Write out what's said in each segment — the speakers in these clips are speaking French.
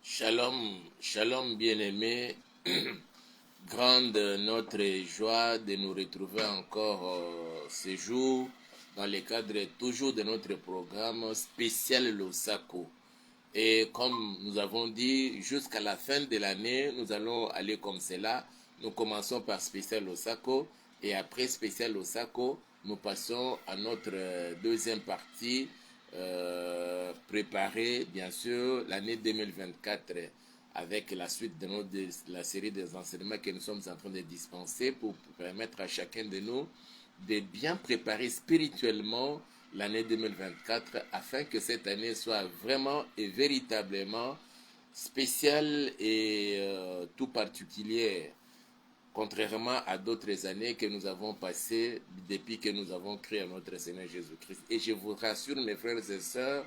Shalom, shalom bien-aimés. Grande notre joie de nous retrouver encore ce jour dans le cadre toujours de notre programme spécial Losako. Et comme nous avons dit, jusqu'à la fin de l'année, nous allons aller comme cela. Nous commençons par spécial Losako et après spécial Losako, nous passons à notre deuxième partie. Préparer bien sûr l'année 2024 avec la suite de la série des enseignements que nous sommes en train de dispenser pour permettre à chacun de nous de bien préparer spirituellement l'année 2024 afin que cette année soit vraiment et véritablement spéciale et tout particulière, contrairement à d'autres années que nous avons passées depuis que nous avons créé notre Seigneur Jésus-Christ. Et je vous rassure, mes frères et sœurs,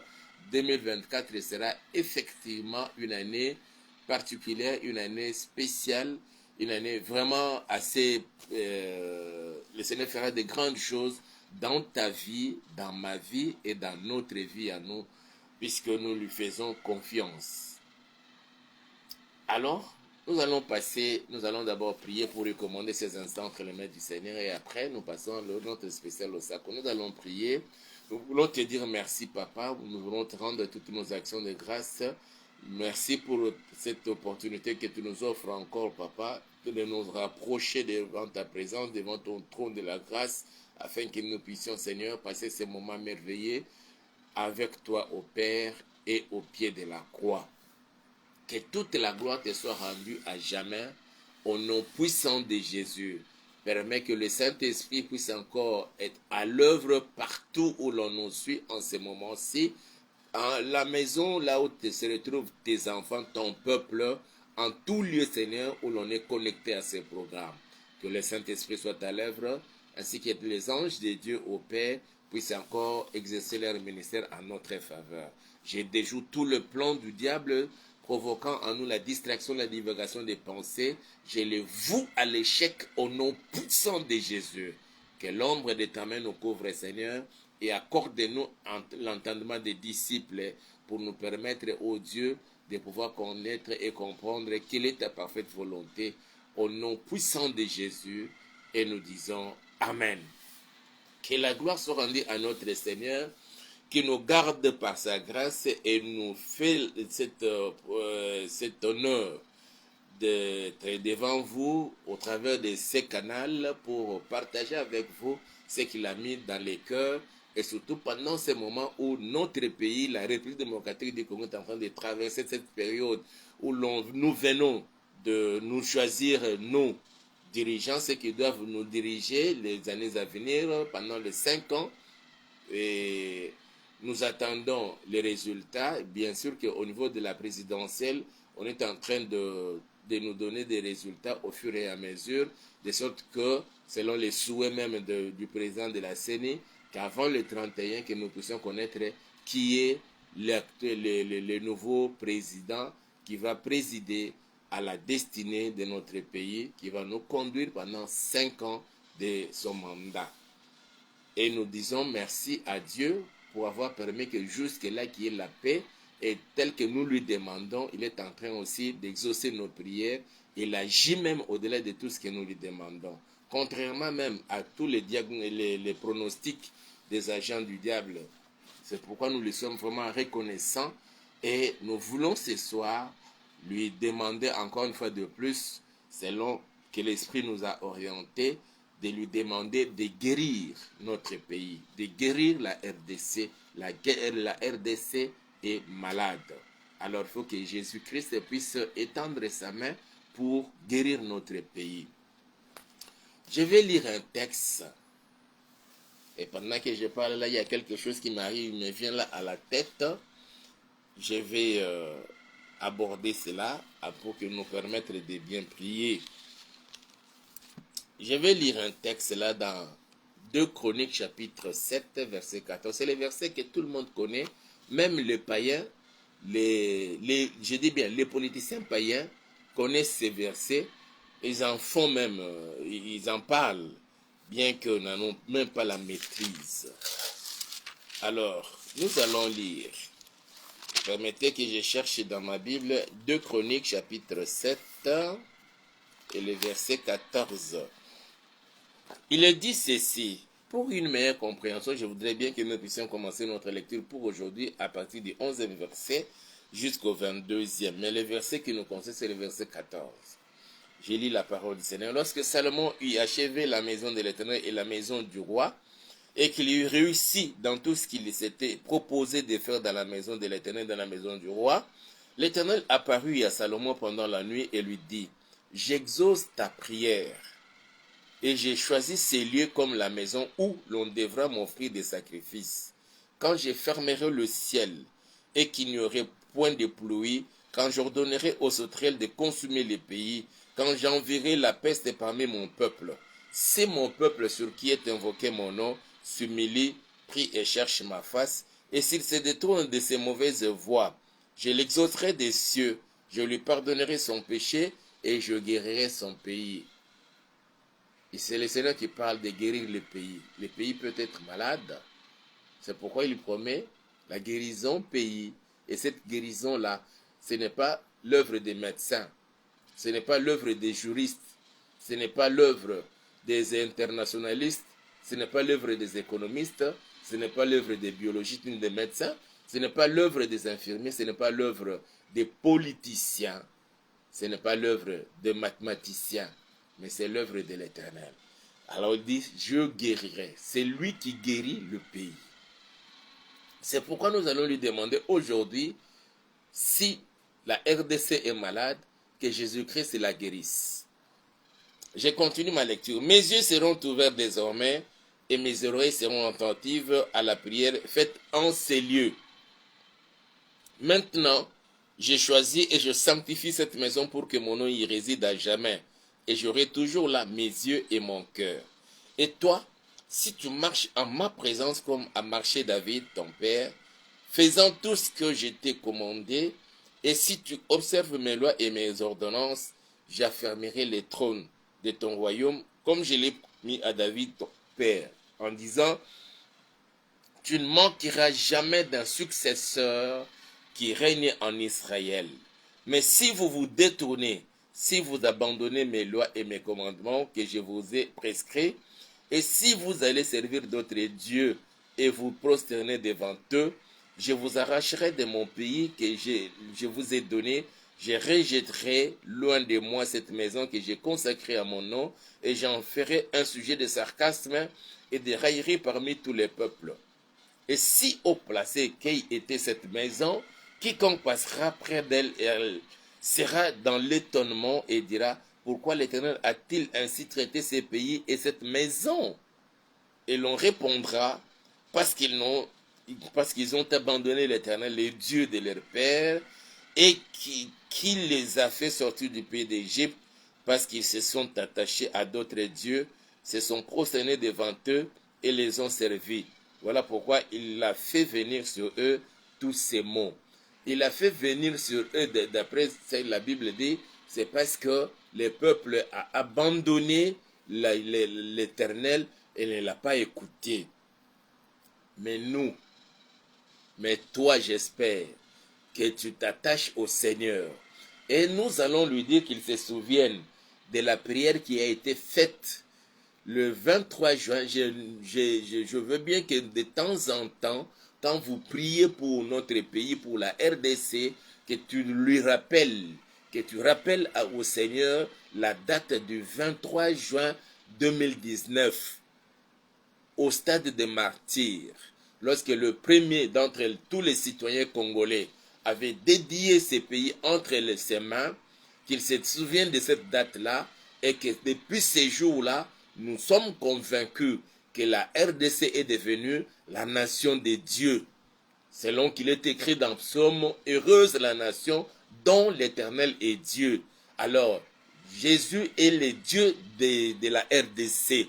2024 sera effectivement une année particulière, une année spéciale, une année vraiment assez... le Seigneur fera de grandes choses dans ta vie, dans ma vie et dans notre vie à nous, puisque nous lui faisons confiance. Alors, nous allons d'abord prier pour recommander ces instants entre les mains du Seigneur et après nous passons à notre spécial Losako. Nous allons prier. Nous voulons te dire merci, Papa. Nous voulons te rendre toutes nos actions de grâce. Merci pour cette opportunité que tu nous offres encore, Papa, de nous rapprocher devant ta présence, devant ton trône de la grâce, afin que nous puissions, Seigneur, passer ces moments merveilleux avec toi, au Père, et au pied de la croix. Que toute la gloire te soit rendue à jamais au nom puissant de Jésus. Permets que le Saint-Esprit puisse encore être à l'œuvre partout où l'on nous suit en ce moment-ci. En la maison, là où se retrouvent tes enfants, ton peuple, en tout lieu, Seigneur, où l'on est connecté à ces programmes. Que le Saint-Esprit soit à l'œuvre, ainsi que les anges de Dieu au Père puissent encore exercer leur ministère en notre faveur. Je déjoue tout le plan du diable provoquant en nous la distraction, la divagation des pensées. Je les voue à l'échec au nom puissant de Jésus. Que l'ombre de ta main nous couvre, Seigneur, et accorde-nous l'entendement des disciples pour nous permettre, ô Dieu, de pouvoir connaître et comprendre quelle est ta parfaite volonté au nom puissant de Jésus. Et nous disons Amen. Que la gloire soit rendue à notre Seigneur, qui nous garde par sa grâce et nous fait cet honneur d'être devant vous au travers de ces canaux pour partager avec vous ce qu'il a mis dans les cœurs et surtout pendant ces moments où notre pays, la République démocratique du Congo, est en train de traverser cette période où nous venons de nous choisir, nos dirigeants, ceux qui doivent nous diriger les années à venir pendant les 5 ans. Et nous attendons les résultats. Bien sûr qu'au niveau de la présidentielle, on est en train de nous donner des résultats au fur et à mesure, de sorte que, selon les souhaits même du président de la CENI, qu'avant le 31, que nous puissions connaître qui est le nouveau président qui va présider à la destinée de notre pays, qui va nous conduire pendant 5 ans de son mandat. Et nous disons merci à Dieu pour avoir permis que jusque-là qu'il y ait la paix, et tel que nous lui demandons, il est en train aussi d'exaucer nos prières. Il agit même au-delà de tout ce que nous lui demandons. Contrairement même à tous les pronostics des agents du diable. C'est pourquoi nous lui sommes vraiment reconnaissants et nous voulons ce soir lui demander encore une fois de plus, selon que l'Esprit nous a orientés, de lui demander de guérir notre pays, de guérir la RDC. La RDC est malade. Alors il faut que Jésus-Christ puisse étendre sa main pour guérir notre pays. Je vais lire un texte. Et pendant que je parle là, il y a quelque chose qui m'arrive, me vient là à la tête. Je vais aborder cela pour que nous permettre de bien prier. Je vais lire un texte là dans 2 Chroniques chapitre 7 verset 14. C'est le verset que tout le monde connaît, même les païens, je dis bien les politiciens païens connaissent ces versets. Ils en font même, ils en parlent, bien qu'ils n'en ont même pas la maîtrise. Alors, nous allons lire Permettez que je cherche dans ma Bible 2 Chroniques chapitre 7 et le verset 14. Il est dit ceci. Pour une meilleure compréhension, je voudrais bien que nous puissions commencer notre lecture pour aujourd'hui à partir du 11e verset jusqu'au 22e. Mais le verset qui nous concerne, c'est le verset 14. Je lis la parole du Seigneur. Lorsque Salomon eut achevé la maison de l'Éternel et la maison du roi, et qu'il eut réussi dans tout ce qu'il s'était proposé de faire dans la maison de l'Éternel, dans la maison du roi, l'Éternel apparut à Salomon pendant la nuit et lui dit, « J'exauce ta prière, et j'ai choisi ces lieux comme la maison où l'on devra m'offrir des sacrifices. Quand je fermerai le ciel et qu'il n'y aurait point de pluie, quand j'ordonnerai aux sauterelles de consumer les pays, quand j'enverrai la peste parmi mon peuple, c'est mon peuple sur qui est invoqué mon nom, s'humilie, prie et cherche ma face, et s'il se détourne de ses mauvaises voies, je l'exaucerai des cieux, je lui pardonnerai son péché et je guérirai son pays. » Et c'est le Seigneur qui parle de guérir le pays. Le pays peut être malade. C'est pourquoi il promet la guérison pays. Et cette guérison-là, ce n'est pas l'œuvre des médecins. Ce n'est pas l'œuvre des juristes. Ce n'est pas l'œuvre des internationalistes. Ce n'est pas l'œuvre des économistes. Ce n'est pas l'œuvre des biologistes ni des médecins. Ce n'est pas l'œuvre des infirmiers. Ce n'est pas l'œuvre des politiciens. Ce n'est pas l'œuvre des mathématiciens. Mais c'est l'œuvre de l'Éternel. Alors il dit, je guérirai. C'est lui qui guérit le pays. C'est pourquoi nous allons lui demander aujourd'hui, si la RDC est malade, que Jésus-Christ la guérisse. Je continue ma lecture. Mes yeux seront ouverts désormais et mes oreilles seront attentives à la prière faite en ces lieux. Maintenant, j'ai choisi et je sanctifie cette maison pour que mon nom y réside à jamais. Et j'aurai toujours là mes yeux et mon cœur. Et toi, si tu marches en ma présence comme a marché David, ton père, faisant tout ce que je t'ai commandé, et si tu observes mes lois et mes ordonnances, j'affermirai les trônes de ton royaume, comme je l'ai mis à David, ton père, en disant, tu ne manqueras jamais d'un successeur qui règne en Israël. Mais si vous vous détournez, si vous abandonnez mes lois et mes commandements que je vous ai prescrits, et si vous allez servir d'autres dieux et vous prosterner devant eux, je vous arracherai de mon pays que je vous ai donné, je rejetterai loin de moi cette maison que j'ai consacrée à mon nom, et j'en ferai un sujet de sarcasme et de raillerie parmi tous les peuples. Et si au placé qu'ait été cette maison, quiconque passera près d'elle, elle sera dans l'étonnement et dira, pourquoi l'Éternel a-t-il ainsi traité ces pays et cette maison? Et l'on répondra, parce qu'ils ont abandonné l'Éternel, le Dieu de leur père, et qui les a fait sortir du pays d'Égypte, parce qu'ils se sont attachés à d'autres dieux, se sont prosternés devant eux et les ont servis. Voilà pourquoi il a fait venir sur eux tous ces maux. Il a fait venir sur eux, d'après ce que la Bible dit, c'est parce que le peuple a abandonné l'Éternel et ne l'a pas écouté. Mais toi, j'espère que tu t'attaches au Seigneur. Et nous allons lui dire qu'il se souvienne de la prière qui a été faite le 23 juin. Je veux bien que de temps en temps, quand vous priez pour notre pays, pour la RDC, que tu lui rappelles, que tu rappelles au Seigneur la date du 23 juin 2019, au stade des martyrs, lorsque le premier d'entre tous les citoyens congolais avait dédié ces pays entre ses mains, qu'il se souvienne de cette date-là, et que depuis ces jours-là, nous sommes convaincus que la RDC est devenue la nation de Dieu. Selon qu'il est écrit dans Psaume, heureuse la nation dont l'Éternel est Dieu. Alors, Jésus est le Dieu de la RDC.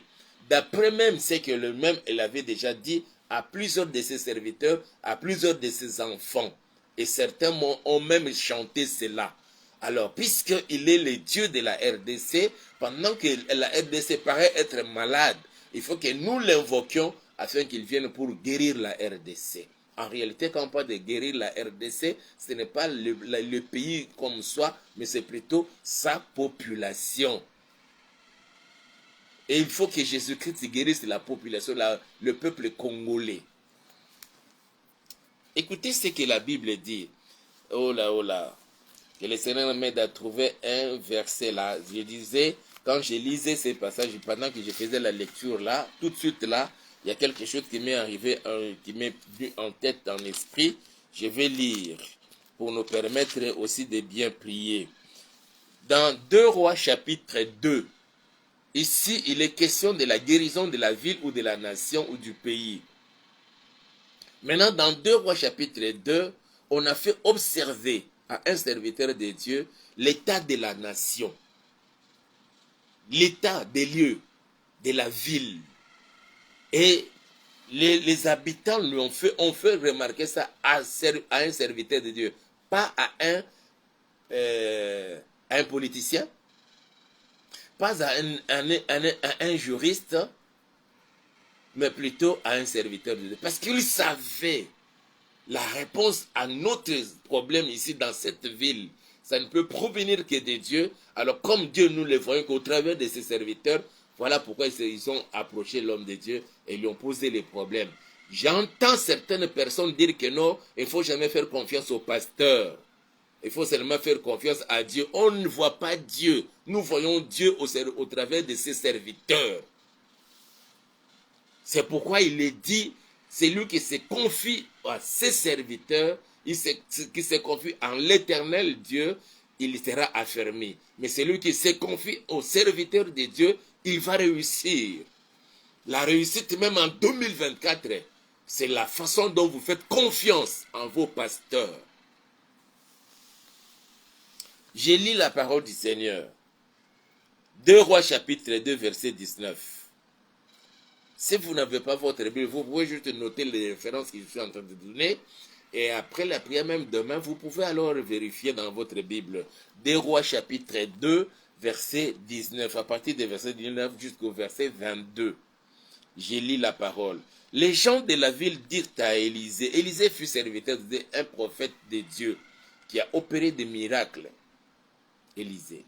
D'après même ce que le même il avait déjà dit à plusieurs de ses serviteurs, à plusieurs de ses enfants. Et certains ont même chanté cela. Alors, puisqu'il est le Dieu de la RDC, pendant que la RDC paraît être malade, il faut que nous l'invoquions afin qu'il vienne pour guérir la RDC. en réalité, quand on parle de guérir la RDC, ce n'est pas le pays comme soi, mais c'est plutôt sa population. Et il faut que Jésus-Christ guérisse la population, le peuple congolais. Écoutez ce que la Bible dit. Oh là, oh là. Que le Seigneur m'aide à trouver un verset là. Je disais, quand je lisais ces passages, pendant que je faisais la lecture là, tout de suite là, il y a quelque chose qui m'est arrivé, qui m'est venu en tête, en esprit. Je vais lire pour nous permettre aussi de bien prier. Dans 2 Rois chapitre 2, ici, il est question de la guérison de la ville ou de la nation ou du pays. Maintenant, dans 2 Rois chapitre 2, on a fait observer à un serviteur de Dieu l'état de la nation, l'état des lieux, de la ville. Et les habitants lui ont fait remarquer ça à un serviteur de Dieu, pas à un politicien, pas à un juriste, mais plutôt à un serviteur de Dieu. Parce qu'il savait la réponse à notre problème ici dans cette ville. Ça ne peut provenir que de Dieu. Alors comme Dieu, nous le voyons qu'au travers de ses serviteurs, voilà pourquoi ils ont approché l'homme de Dieu et lui ont posé les problèmes. J'entends certaines personnes dire que non, il ne faut jamais faire confiance au pasteur. Il faut seulement faire confiance à Dieu. On ne voit pas Dieu. Nous voyons Dieu au travers de ses serviteurs. C'est pourquoi il est dit, c'est lui qui se confie à ses serviteurs, qui se confie en l'éternel Dieu, il sera affermi. Mais celui qui se confie aux serviteurs de Dieu, il va réussir. La réussite même en 2024, c'est la façon dont vous faites confiance en vos pasteurs. Je lis la parole du Seigneur. 2 Rois chapitre 2 verset 19. Si vous n'avez pas votre Bible, vous pouvez juste noter les références que je suis en train de donner. Et après la prière, même demain, vous pouvez alors vérifier dans votre Bible. 2 Rois chapitre 2 verset 19. À partir du verset 19 jusqu'au verset 22. Je lis la parole. Les gens de la ville dirent à Élisée. Élisée fut serviteur d'un prophète de Dieu qui a opéré des miracles. Élisée.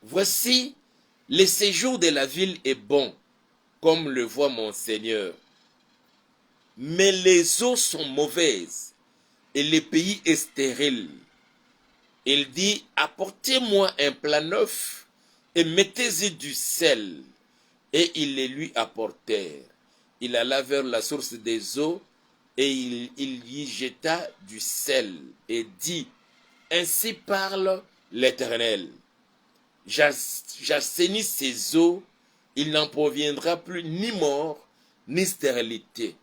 Voici, le séjour de la ville est bon, comme le voit mon Seigneur. Mais les eaux sont mauvaises et le pays est stérile. Il dit, apportez-moi un plat neuf et mettez-y du sel. Et ils les lui apportèrent. Il alla vers la source des eaux et il y jeta du sel et dit, ainsi parle l'Éternel. J'assainis ces eaux, il n'en proviendra plus ni mort, ni stérilité.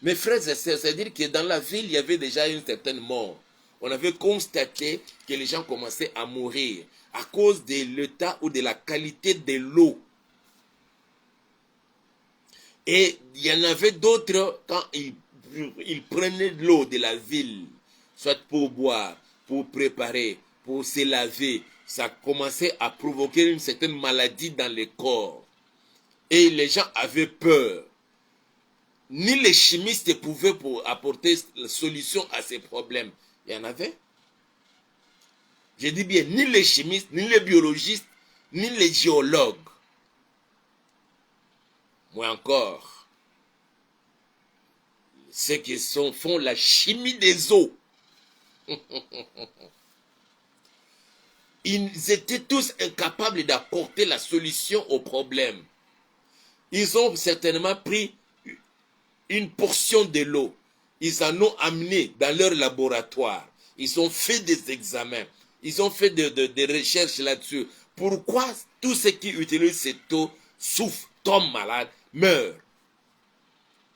Mes frères et sœurs, c'est-à-dire que dans la ville, il y avait déjà une certaine mort. On avait constaté que les gens commençaient à mourir à cause de l'état ou de la qualité de l'eau. Et il y en avait d'autres, quand ils prenaient de l'eau de la ville, soit pour boire, pour préparer, pour se laver, ça commençait à provoquer une certaine maladie dans le corps. Et les gens avaient peur. Ni les chimistes pouvaient apporter la solution à ces problèmes. Il y en avait. Je dis bien, ni les chimistes, ni les biologistes, ni les géologues. Moi encore, ceux qui font la chimie des eaux. Ils étaient tous incapables d'apporter la solution au problème. Ils ont certainement pris une portion de l'eau. Ils en ont amené dans leur laboratoire. Ils ont fait des examens. Ils ont fait des recherches là-dessus. Pourquoi tous ceux qui utilisent cette eau souffrent, tombent malades, meurent?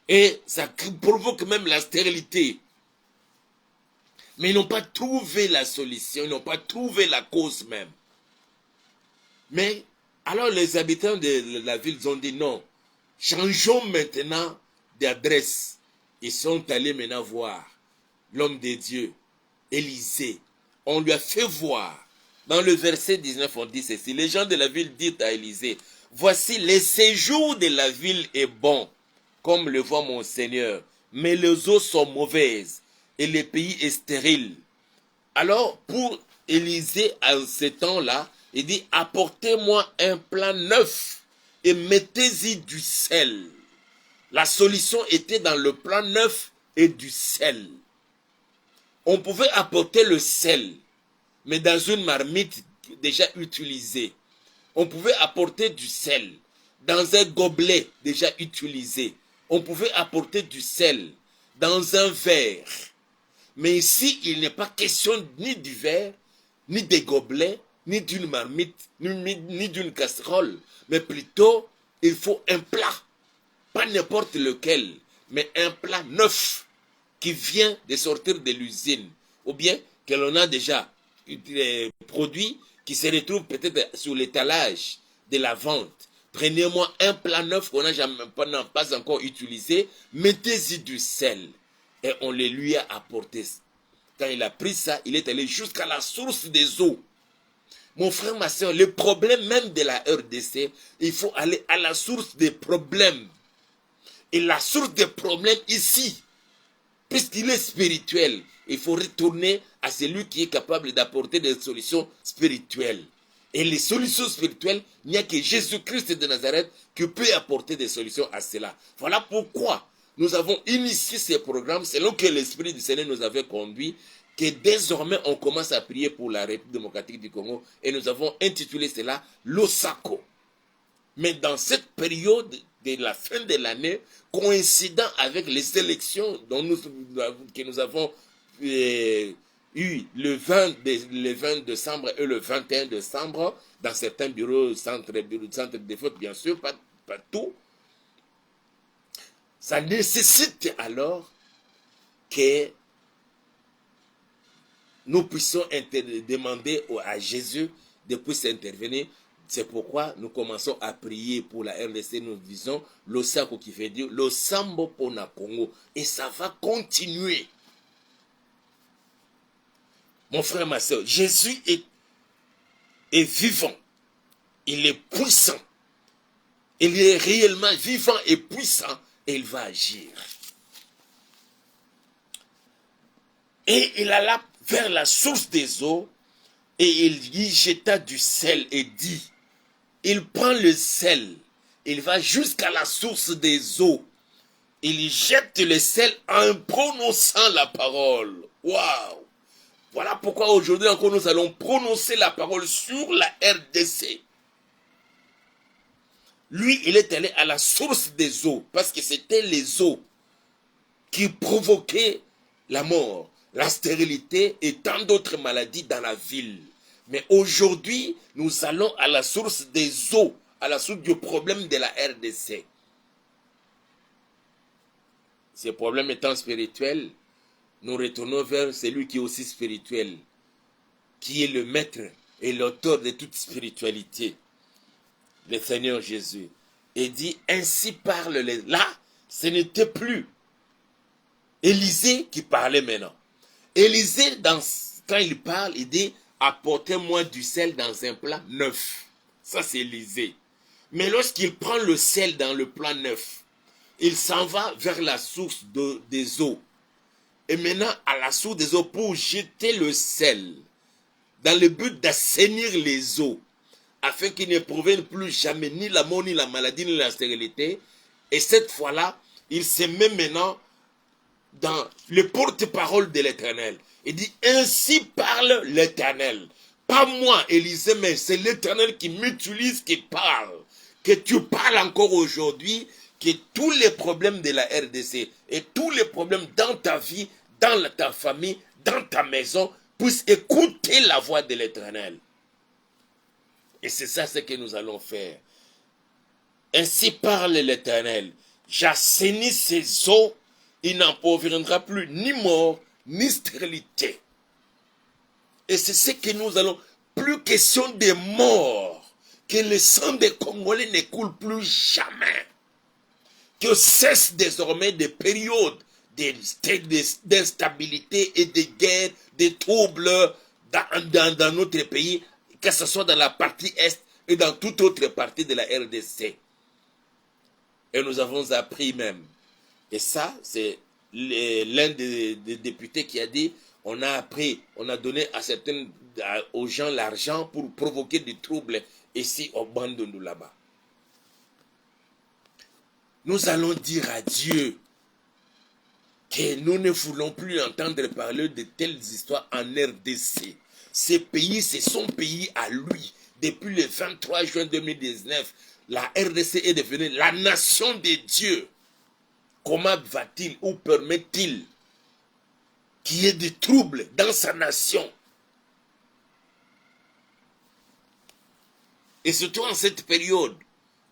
Et ça provoque même la stérilité. Mais ils n'ont pas trouvé la solution, ils n'ont pas trouvé la cause même. Mais alors les habitants de la ville ont dit non, changeons maintenant d'adresse. Ils sont allés maintenant voir l'homme de Dieu, Élisée. On lui a fait voir. Dans le verset 19, on dit ceci. Les gens de la ville disent à Élisée, voici, le séjour de la ville est bon, comme le voit mon Seigneur. Mais les eaux sont mauvaises et le pays est stérile. Alors, pour Élisée, à ce temps-là, il dit, apportez-moi un plat neuf et mettez-y du sel. La solution était dans le plat neuf et du sel. On pouvait apporter le sel, mais dans une marmite déjà utilisée. On pouvait apporter du sel dans un gobelet déjà utilisé. On pouvait apporter du sel dans un verre. Mais ici, il n'est pas question ni du verre, ni des gobelets, ni d'une marmite, ni d'une casserole. Mais plutôt, il faut un plat. Pas n'importe lequel, mais un plat neuf qui vient de sortir de l'usine. Ou bien que l'on a déjà produit qui se retrouve peut-être sur l'étalage de la vente. Prenez-moi un plat neuf qu'on n'a pas encore utilisé, mettez-y du sel. Et on le lui a apporté. Quand il a pris ça, il est allé jusqu'à la source des eaux. Mon frère, ma soeur, le problème même de la RDC, il faut aller à la source des problèmes. Et la source des problèmes ici, puisqu'il est spirituel, il faut retourner à celui qui est capable d'apporter des solutions spirituelles. Et les solutions spirituelles, il n'y a que Jésus-Christ de Nazareth qui peut apporter des solutions à cela. Voilà pourquoi nous avons initié ces programmes selon que l'Esprit du Seigneur nous avait conduit, que désormais on commence à prier pour la République démocratique du Congo et nous avons intitulé cela l'Osako. Mais dans cette période de la fin de l'année, coïncidant avec les élections que nous avons eu le 20 décembre et le 21 décembre, dans certains bureaux, centres de vote, bien sûr, pas tout, ça nécessite alors que nous puissions demander à Jésus de pouvoir intervenir. C'est pourquoi nous commençons à prier pour la RDC. Nous disons l'Osako qui veut dire le Sambo Pona Congo. Et ça va continuer. Mon frère, ma soeur, Jésus est vivant. Il est puissant. Il est réellement vivant et puissant. Et il va agir. Et il alla vers la source des eaux. Et il y jeta du sel et dit, il prend le sel, il va jusqu'à la source des eaux, il y jette le sel en prononçant la parole. Waouh! Voilà pourquoi aujourd'hui encore nous allons prononcer la parole sur la RDC. Lui, il est allé à la source des eaux, parce que c'était les eaux qui provoquaient la mort, la stérilité et tant d'autres maladies dans la ville. Mais aujourd'hui, nous allons à la source des eaux, à la source du problème de la RDC. Ces problèmes étant spirituels, nous retournons vers celui qui est aussi spirituel, qui est le maître et l'auteur de toute spiritualité, le Seigneur Jésus. Et dit, ainsi parle les... Là, ce n'était plus Élisée qui parlait maintenant. Élisée, quand il parle, il dit, apportez-moi du sel dans un plat neuf. Ça, c'est Élisée. Mais lorsqu'il prend le sel dans le plat neuf, il s'en va vers la source des eaux. Et maintenant, à la source des eaux, pour jeter le sel, dans le but d'assainir les eaux, afin qu'ils ne proviennent plus jamais ni la mort, ni la maladie, ni la stérilité. Et cette fois-là, il se met maintenant dans le porte-parole de l'Éternel. Il dit, ainsi parle l'Éternel. Pas moi, Élisée, mais c'est l'Éternel qui m'utilise, qui parle. Que tu parles encore aujourd'hui, que tous les problèmes de la RDC et tous les problèmes dans ta vie, dans ta famille, dans ta maison, puissent écouter la voix de l'Éternel. Et c'est ça ce que nous allons faire. Ainsi parle l'Éternel. J'assainis ces eaux, il n'en proviendra plus ni mort, ni stérilité. Et c'est ce que nous allons, plus question de mort, que le sang des Congolais ne coule plus jamais. Que cesse désormais des périodes d'instabilité et de guerre, de troubles dans notre pays, que ce soit dans la partie Est et dans toute autre partie de la RDC. Et nous avons appris même Et ça, c'est l'un des députés qui a dit, on a appris, on a donné aux gens l'argent pour provoquer des troubles ici au Bandundu là-bas. Nous allons dire à Dieu que nous ne voulons plus entendre parler de telles histoires en RDC. Ce pays, c'est son pays à lui. Depuis le 23 juin 2019, la RDC est devenue la nation de Dieu. Comment va-t-il ou permet-il qu'il y ait des troubles dans sa nation? Et surtout en cette période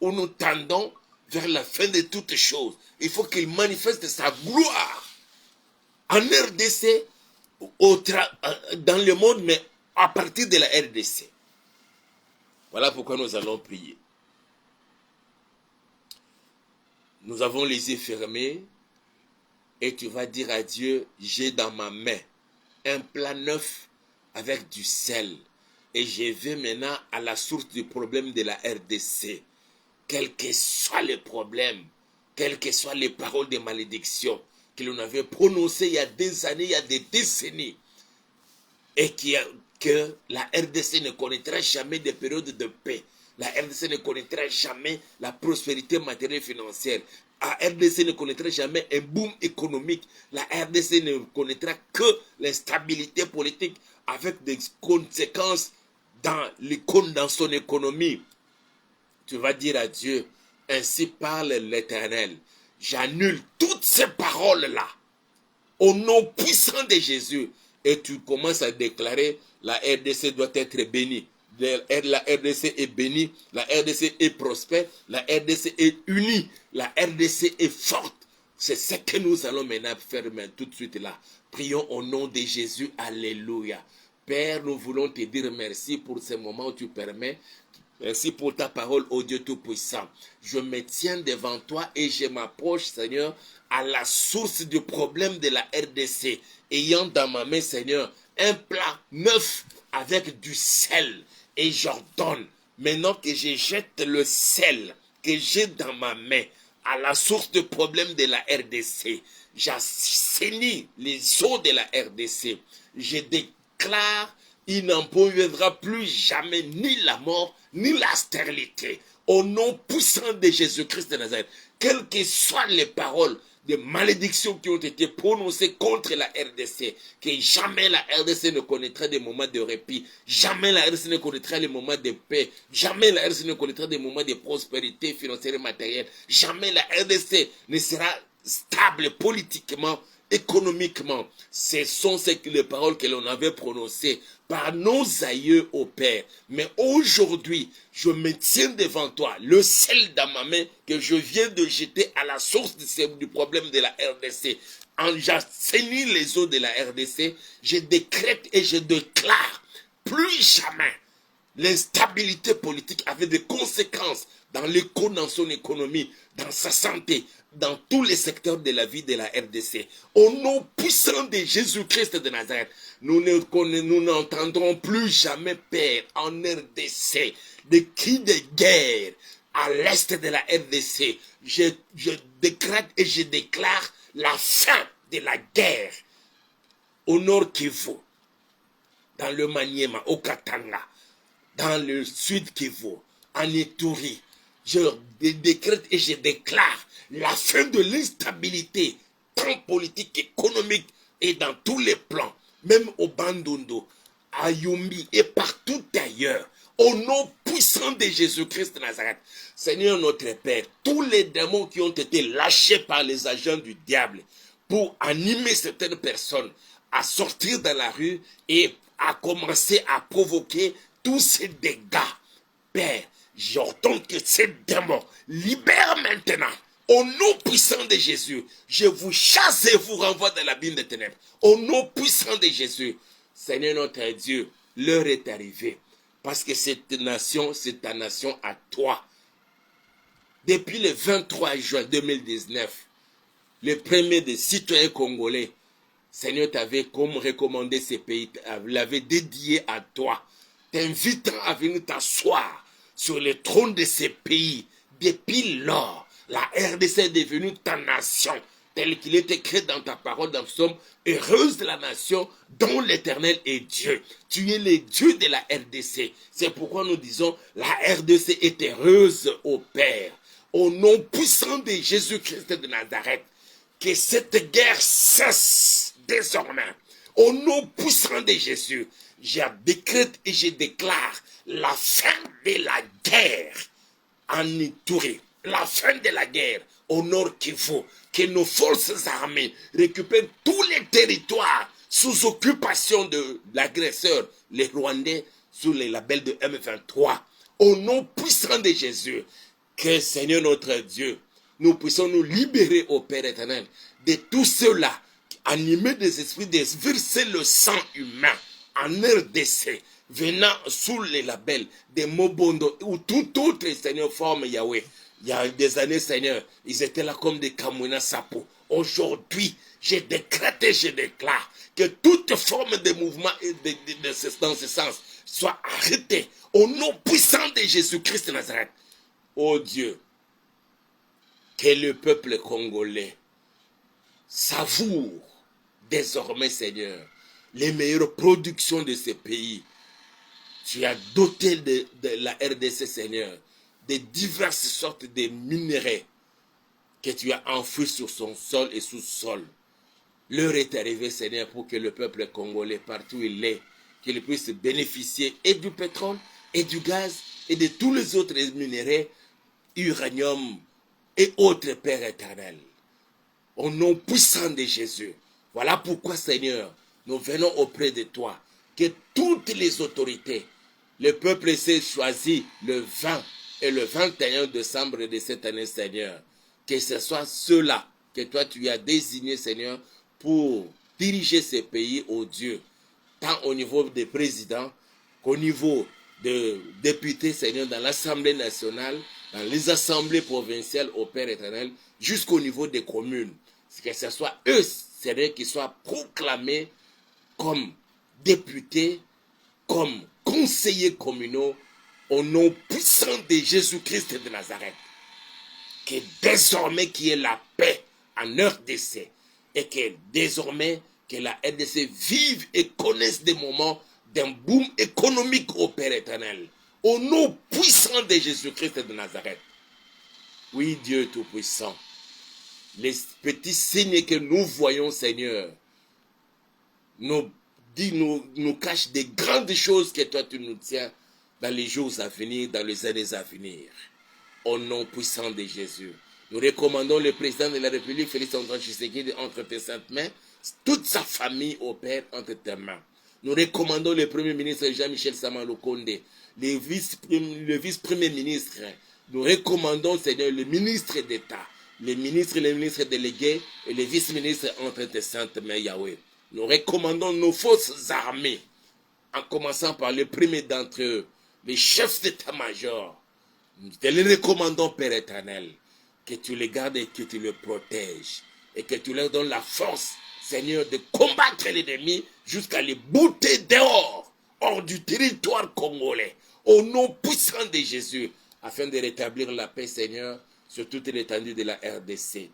où nous tendons vers la fin de toutes choses, il faut qu'il manifeste sa gloire en RDC, dans le monde, mais à partir de la RDC. Voilà pourquoi nous allons prier. Nous avons les yeux fermés et tu vas dire à Dieu, j'ai dans ma main un plat neuf avec du sel et je vais maintenant à la source du problème de la RDC. Quel que soit le problème, quelles que soient les paroles de malédiction que l'on avait prononcées il y a des années, il y a des décennies, et que la RDC ne connaîtra jamais de périodes de paix. La RDC ne connaîtra jamais la prospérité matérielle et financière. La RDC ne connaîtra jamais un boom économique. La RDC ne connaîtra que l'instabilité politique avec des conséquences dans son économie. Tu vas dire à Dieu, ainsi parle l'Éternel. J'annule toutes ces paroles-là au nom puissant de Jésus. Et tu commences à déclarer, la RDC doit être bénie. La RDC est bénie, la RDC est prospère, la RDC est unie, la RDC est forte. C'est ce que nous allons maintenant faire tout de suite là. Prions au nom de Jésus, alléluia. Père, nous voulons te dire merci pour ce moment où tu permets. Merci pour ta parole, ô Dieu Tout-Puissant. Je me tiens devant toi et je m'approche, Seigneur, à la source du problème de la RDC, ayant dans ma main, Seigneur, un plat neuf avec du sel. Et j'ordonne, maintenant que je jette le sel que j'ai dans ma main à la source du problème de la RDC, j'assainis les eaux de la RDC. Je déclare, il n'en proviendra plus jamais ni la mort, ni la stérilité. Au nom puissant de Jésus-Christ de Nazareth, quelles que soient les paroles de malédictions qui ont été prononcées contre la RDC, que jamais la RDC ne connaîtra des moments de répit, jamais la RDC ne connaîtra les moments de paix, jamais la RDC ne connaîtra des moments de prospérité financière et matérielle, jamais la RDC ne sera stable politiquement, économiquement. Ce sont les paroles que l'on avait prononcées par nos aïeux au Père. Mais aujourd'hui, je me tiens devant toi, le sel dans ma main que je viens de jeter à la source du problème de la RDC. J'assainis les eaux de la RDC, je décrète et je déclare plus jamais l'instabilité politique avait des conséquences dans son économie, dans sa santé, dans tous les secteurs de la vie de la RDC. Au nom puissant de Jésus-Christ de Nazareth, nous n'entendrons plus jamais, Père, en RDC, des cris de guerre à l'est de la RDC. Je décrète et je déclare la fin de la guerre au nord Kivu, dans le Maniema, au Katanga, dans le sud Kivu, en Ituri. Je décrète et je déclare la fin de l'instabilité, tant politique, économique et dans tous les plans, même au Bandundu, à Yumbi et partout ailleurs. Au nom puissant de Jésus-Christ de Nazareth, Seigneur notre Père, tous les démons qui ont été lâchés par les agents du diable pour animer certaines personnes à sortir dans la rue et à commencer à provoquer tous ces dégâts, Père, j'ordonne que ces démons libèrent maintenant. Au nom puissant de Jésus, je vous chasse et vous renvoie dans l'abîme des ténèbres. Au nom puissant de Jésus, Seigneur notre Dieu, l'heure est arrivée. Parce que cette nation, c'est ta nation à toi. Depuis le 23 juin 2019, le premier des citoyens congolais, Seigneur t'avait comme recommandé ces pays, l'avait dédié à toi, t'invitant à venir t'asseoir sur le trône de ces pays. Depuis lors, la RDC est devenue ta nation tel qu'il est écrit dans ta parole dans le psaume, heureuse la nation dont l'Éternel est Dieu. Tu es le Dieu de la RDC. C'est pourquoi nous disons, la RDC est heureuse au Père. Au nom puissant de Jésus-Christ de Nazareth, que cette guerre cesse désormais. Au nom puissant de Jésus, je décrète et je déclare la fin de la guerre en Ituri, la fin de la guerre au nord Kivu, que nos forces armées récupèrent tous les territoires sous occupation de l'agresseur, les Rwandais, sous les labels de M23. Au nom puissant de Jésus, que Seigneur notre Dieu, nous puissions nous libérer au Père éternel de tous ceux-là animés des esprits de verser le sang humain en RDC, venant sous les labels de Mobondo ou tout autre, Seigneur, forme Yahweh. Il y a des années, Seigneur, ils étaient là comme des Kamuna Sapo. Aujourd'hui, je décrète et je déclare que toute forme de mouvement dans ce sens soit arrêtée au nom puissant de Jésus-Christ de Nazareth. Oh Dieu, que le peuple congolais savoure désormais, Seigneur, les meilleures productions de ce pays. Tu as doté de la RDC, Seigneur, de diverses sortes de minéraux que tu as enfouis sur son sol et sous-sol. L'heure est arrivée, Seigneur, pour que le peuple congolais, partout où il est, qu'il puisse bénéficier et du pétrole, et du gaz, et de tous les autres minéraux, uranium et autres, Père éternel. Au nom puissant de Jésus. Voilà pourquoi, Seigneur, nous venons auprès de toi, que toutes les autorités, le peuple s'est choisi le 20 et le 21 décembre de cette année, Seigneur, que ce soit ceux-là que toi tu as désignés, Seigneur, pour diriger ces pays, ô Dieu, tant au niveau des présidents qu'au niveau de députés, Seigneur, dans l'Assemblée nationale, dans les assemblées provinciales, au Père éternel, jusqu'au niveau des communes. Que ce soit eux, Seigneur, qui soient proclamés comme députés, comme conseillers communaux, au nom puissant de Jésus-Christ de Nazareth. Que désormais qu'il y ait la paix en RDC, et que désormais que la RDC vive et connaisse des moments d'un boom économique au Père éternel. Au nom puissant de Jésus-Christ de Nazareth. Oui, Dieu Tout-Puissant, les petits signes que nous voyons, Seigneur, nous cachent des grandes choses que toi tu nous tiens dans les jours à venir, dans les années à venir. Au nom puissant de Jésus. Nous recommandons le président de la République, Félix-Antoine Tshisekedi, entre tes saintes mains, toute sa famille au Père entre tes mains. Nous recommandons le Premier ministre Jean-Michel Sama Lukonde, le vice-premier ministre. Nous recommandons, Seigneur, le ministre d'État, les ministres délégués et les vice-ministres entre tes saintes mains, Yahweh. Nous recommandons nos forces armées, en commençant par le premier d'entre eux, les chefs d'état-major. Nous te les recommandons, Père éternel, que tu les gardes et que tu les protèges, et que tu leur donnes la force, Seigneur, de combattre l'ennemi jusqu'à les bouter dehors, hors du territoire congolais, au nom puissant de Jésus, afin de rétablir la paix, Seigneur, sur toute l'étendue de la RDC.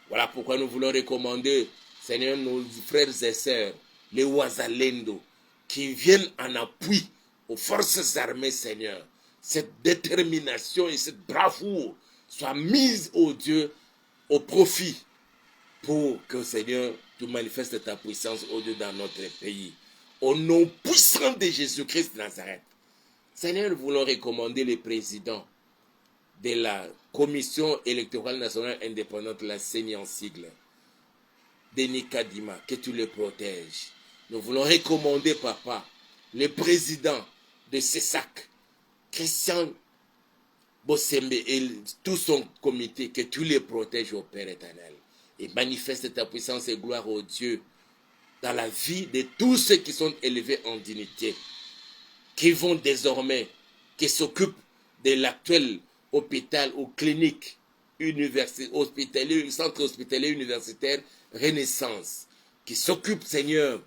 Voilà pourquoi nous voulons recommander, Seigneur, nos frères et sœurs, les Wazalendo, qui viennent en appui aux forces armées, Seigneur. Cette détermination et cette bravoure soient mises, ô Dieu, au profit pour que, Seigneur, tu manifestes ta puissance, ô Dieu, dans notre pays. Au nom puissant de Jésus-Christ de Nazareth. Seigneur, nous voulons recommander les présidents de la Commission électorale nationale indépendante, la CENI en sigle, Denis Kadima, que tu les protèges. Nous voulons recommander, Papa, le président de CESAC, Christian Bossembe et tout son comité, que tu les protèges au Père éternel. Et manifeste ta puissance et gloire au Dieu dans la vie de tous ceux qui sont élevés en dignité, qui vont désormais, qui s'occupent de l'actuel hôpital ou clinique hospitalier, centre hospitalier universitaire Renaissance, qui s'occupent, Seigneur,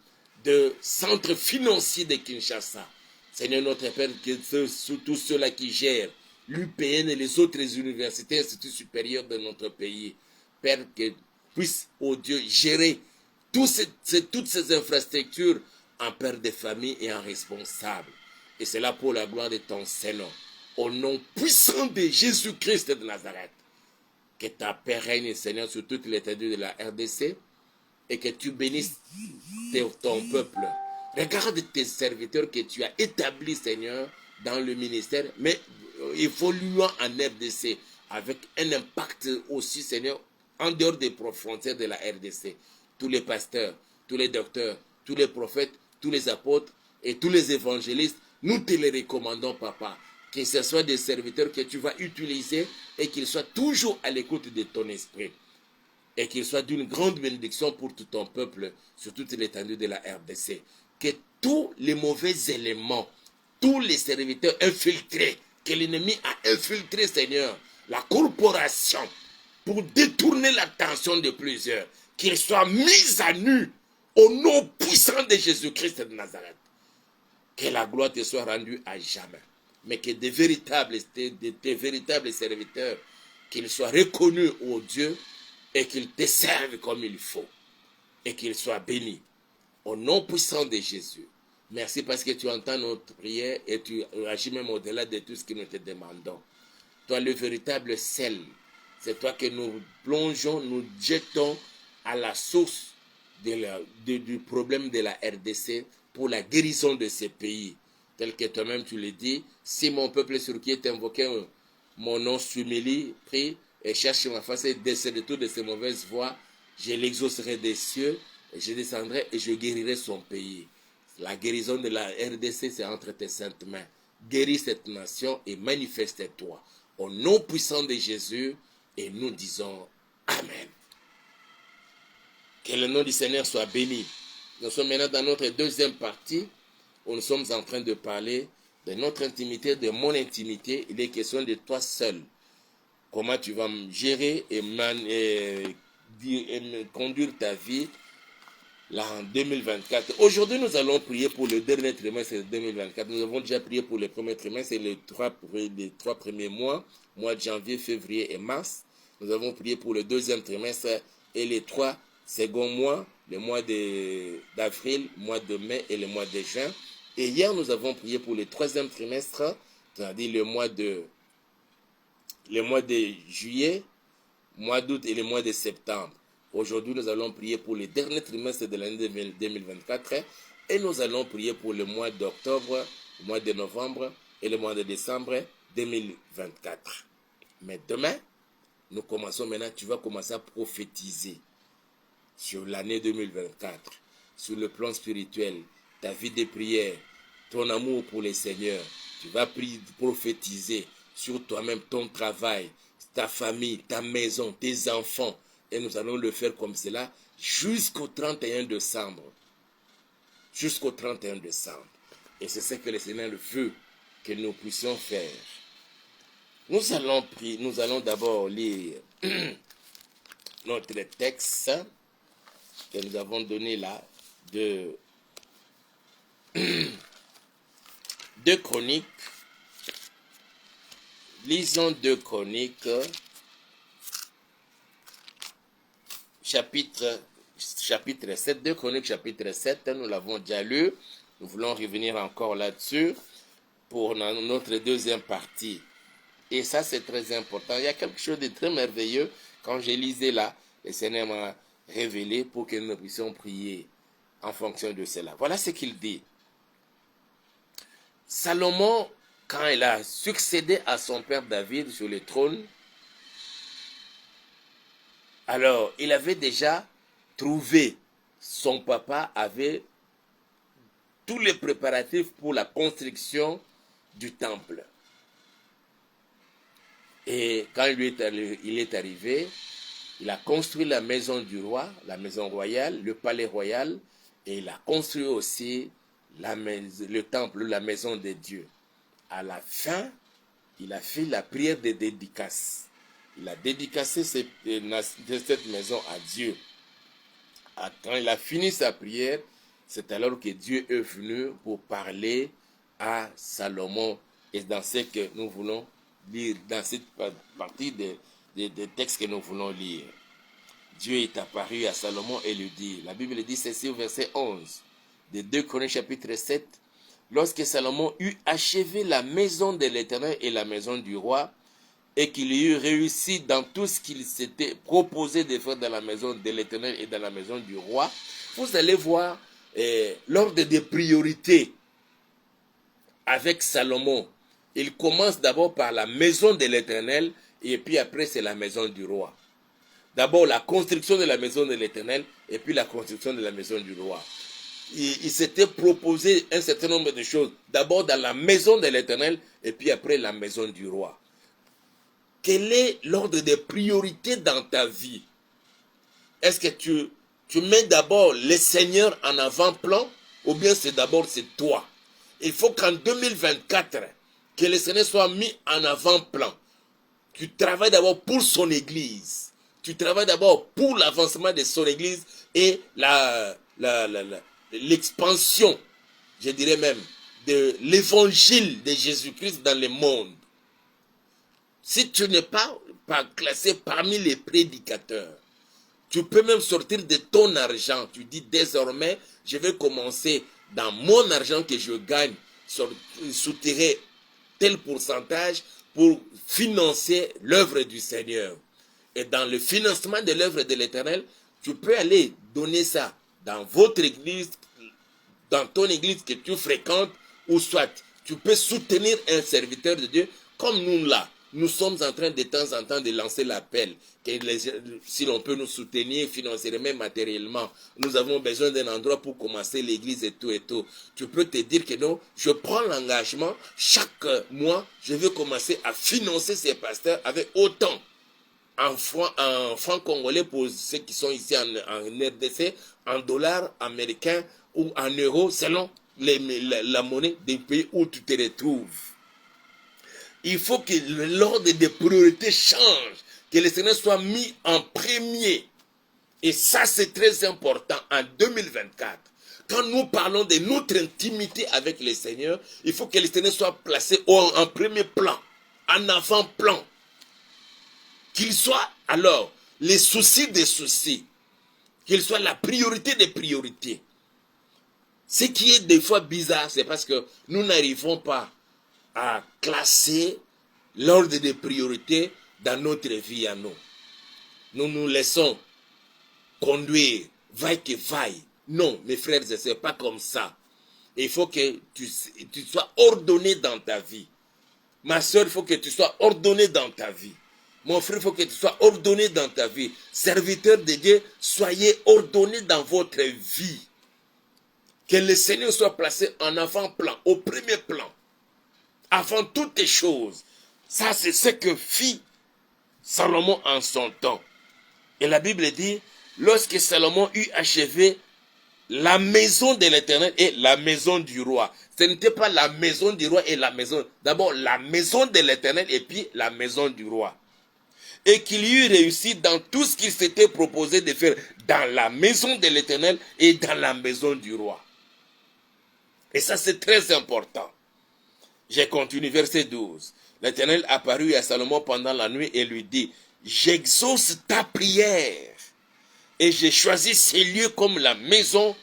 de centre financier de Kinshasa. Seigneur notre Père, que tous ceux-là qui gèrent l'UPN et les autres universités, instituts supérieurs de notre pays, Père, que puisse, oh Dieu, gérer toutes ces infrastructures en père de famille et en responsable. Et c'est là pour la gloire de ton Seigneur. Au nom puissant de Jésus-Christ de Nazareth, que ta paix règne, Seigneur, sur toute l'étendue de la RDC et que tu bénisses ton peuple. Regarde tes serviteurs que tu as établis, Seigneur, dans le ministère, mais évoluant en RDC avec un impact aussi, Seigneur, en dehors des frontières de la RDC. Tous les pasteurs, tous les docteurs, tous les prophètes, tous les apôtres et tous les évangélistes, nous te les recommandons, Papa. Que ce soit des serviteurs que tu vas utiliser et qu'ils soient toujours à l'écoute de ton esprit. Et qu'il soit d'une grande bénédiction pour tout ton peuple sur toute l'étendue de la RDC. Que tous les mauvais éléments, tous les serviteurs infiltrés, que l'ennemi a infiltré, Seigneur, la corporation, pour détourner l'attention de plusieurs, qu'ils soient mis à nu au nom puissant de Jésus-Christ de Nazareth. Que la gloire te soit rendue à jamais. Mais que des véritables serviteurs, qu'ils soient reconnus, ô Dieu, et qu'ils te servent comme il faut. Et qu'ils soient bénis. Au nom puissant de Jésus. Merci parce que tu entends notre prière et tu agis même au-delà de tout ce que nous te demandons. Toi, le véritable sel, c'est toi que nous plongeons, nous jetons à la source du problème de la RDC pour la guérison de ces pays. Tel que toi-même tu le dis, si mon peuple sur qui est invoqué mon nom s'humilie, prie et cherche ma face et décède de toutes de ses mauvaises voies, je l'exaucerai des cieux, et je descendrai et je guérirai son pays. La guérison de la RDC, c'est entre tes saintes mains. Guéris cette nation et manifeste-toi. Au nom puissant de Jésus, et nous disons Amen. Que le nom du Seigneur soit béni. Nous sommes maintenant dans notre deuxième partie, où nous sommes en train de parler de notre intimité, de mon intimité. Il est question de toi seul. Comment tu vas gérer et conduire ta vie là en 2024. Aujourd'hui, nous allons prier pour le dernier trimestre de 2024. Nous avons déjà prié pour le premier trimestre, c'est les trois premiers mois de janvier, février et mars. Nous avons prié pour le deuxième trimestre et les 3 seconds mois, le mois d'avril, le mois de mai et le mois de juin. Et hier, nous avons prié pour le troisième trimestre, c'est-à-dire le mois de juillet, mois d'août et le mois de septembre. Aujourd'hui, nous allons prier pour le dernier trimestre de l'année 2024 et nous allons prier pour le mois d'octobre, le mois de novembre et le mois de décembre 2024. Mais demain, nous commençons maintenant, tu vas commencer à prophétiser sur l'année 2024, sur le plan spirituel, ta vie de prière, ton amour pour le Seigneur. Tu vas prophétiser sur toi-même, ton travail, ta famille, ta maison, tes enfants. Et nous allons le faire comme cela jusqu'au 31 décembre. Jusqu'au 31 décembre. Et c'est ce que le Seigneur veut que nous puissions faire. Nous allons d'abord lire notre texte que nous avons donné là de 2 Chroniques. Lisons 2 Chroniques, chapitre 7, 2 Chroniques, chapitre 7, nous l'avons déjà lu. Nous voulons revenir encore là-dessus pour notre deuxième partie. Et ça, c'est très important. Il y a quelque chose de très merveilleux. Quand j'ai lisé là, le Seigneur m'a révélé pour que nous puissions prier en fonction de cela. Voilà ce qu'il dit. Salomon, quand il a succédé à son père David sur le trône, alors il avait déjà trouvé, son papa avait tous les préparatifs pour la construction du temple. Et quand il est arrivé, il a construit la maison du roi, la maison royale, le palais royal, et il a construit aussi le temple, la maison de Dieu. À la fin, il a fait la prière de dédicace. Il a dédicacé cette maison à Dieu. Quand il a fini sa prière, c'est alors que Dieu est venu pour parler à Salomon. Et dans ce que nous voulons lire, dans cette partie des textes que nous voulons lire. Dieu est apparu à Salomon et lui dit, la Bible dit ceci au verset 11 de 2 Chroniques chapitre 7, lorsque Salomon eut achevé la maison de l'Éternel et la maison du roi, et qu'il eut réussi dans tout ce qu'il s'était proposé de faire dans la maison de l'Éternel et dans la maison du roi, vous allez voir l'ordre des priorités avec Salomon. Il commence d'abord par la maison de l'Éternel et puis après c'est la maison du roi. D'abord la construction de la maison de l'Éternel et puis la construction de la maison du roi. Il s'était proposé un certain nombre de choses. D'abord dans la maison de l'Éternel et puis après la maison du roi. Quel est l'ordre des priorités dans ta vie? Est-ce que tu mets d'abord les seigneurs en avant-plan ou bien c'est toi? Il faut qu'en 2024, que le Seigneur soit mis en avant-plan. Tu travailles d'abord pour son église. Tu travailles d'abord pour l'avancement de son église et l'expansion, je dirais même, de l'évangile de Jésus-Christ dans le monde. Si tu n'es pas classé parmi les prédicateurs, tu peux même sortir de ton argent. Tu dis désormais, je vais commencer dans mon argent que je gagne, soutirer tel pourcentage pour financer l'œuvre du Seigneur. Et dans le financement de l'œuvre de l'Éternel, tu peux aller donner ça dans votre église, dans ton église que tu fréquentes, ou soit tu peux soutenir un serviteur de Dieu comme nous là. Nous sommes en train de temps en temps de lancer l'appel que si l'on peut nous soutenir financièrement, matériellement, nous avons besoin d'un endroit pour commencer l'église et tout et tout. Tu peux te dire que non, je prends l'engagement, chaque mois, je vais commencer à financer ces pasteurs avec autant en francs congolais pour ceux qui sont ici en RDC, en dollars américains ou en euros, selon la monnaie des pays où tu te retrouves. Il faut que l'ordre des priorités change, que le Seigneur soit mis en premier. Et ça, c'est très important en 2024. Quand nous parlons de notre intimité avec le Seigneur, il faut que le Seigneur soit placé en premier plan, en avant-plan. Qu'il soit alors les soucis des soucis, qu'il soit la priorité des priorités. Ce qui est des fois bizarre, c'est parce que nous n'arrivons pas à classer l'ordre des priorités dans notre vie à nous. Nous nous laissons conduire, vaille que vaille. Non, mes frères et sœurs, pas comme ça. Il faut que tu sois ordonné dans ta vie. Ma soeur, il faut que tu sois ordonné dans ta vie. Mon frère, il faut que tu sois ordonné dans ta vie. Serviteur de Dieu, soyez ordonné dans votre vie. Que le Seigneur soit placé en avant-plan, au premier plan. Avant toutes les choses. Ça, c'est ce que fit Salomon en son temps. Et la Bible dit, lorsque Salomon eut achevé la maison de l'Éternel et la maison du roi. Ce n'était pas la maison du roi et la maison. D'abord, la maison de l'Éternel et puis la maison du roi. Et qu'il eut réussi dans tout ce qu'il s'était proposé de faire dans la maison de l'Éternel et dans la maison du roi. Et ça, c'est très important. Je continue, verset 12. L'Éternel apparut à Salomon pendant la nuit et lui dit, j'exauce ta prière et j'ai choisi ces lieux comme la maison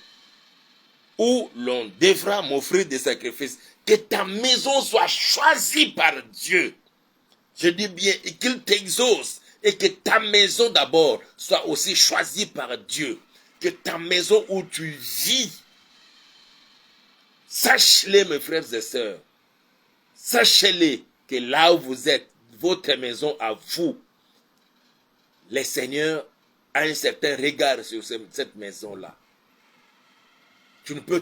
où l'on devra m'offrir des sacrifices. Que ta maison soit choisie par Dieu. Je dis bien qu'il t'exauce et que ta maison d'abord soit aussi choisie par Dieu. Que ta maison où tu vis, sache-le mes frères et sœurs, sachez-le que là où vous êtes, votre maison à vous, le Seigneur a un certain regard sur cette maison-là. Tu ne peux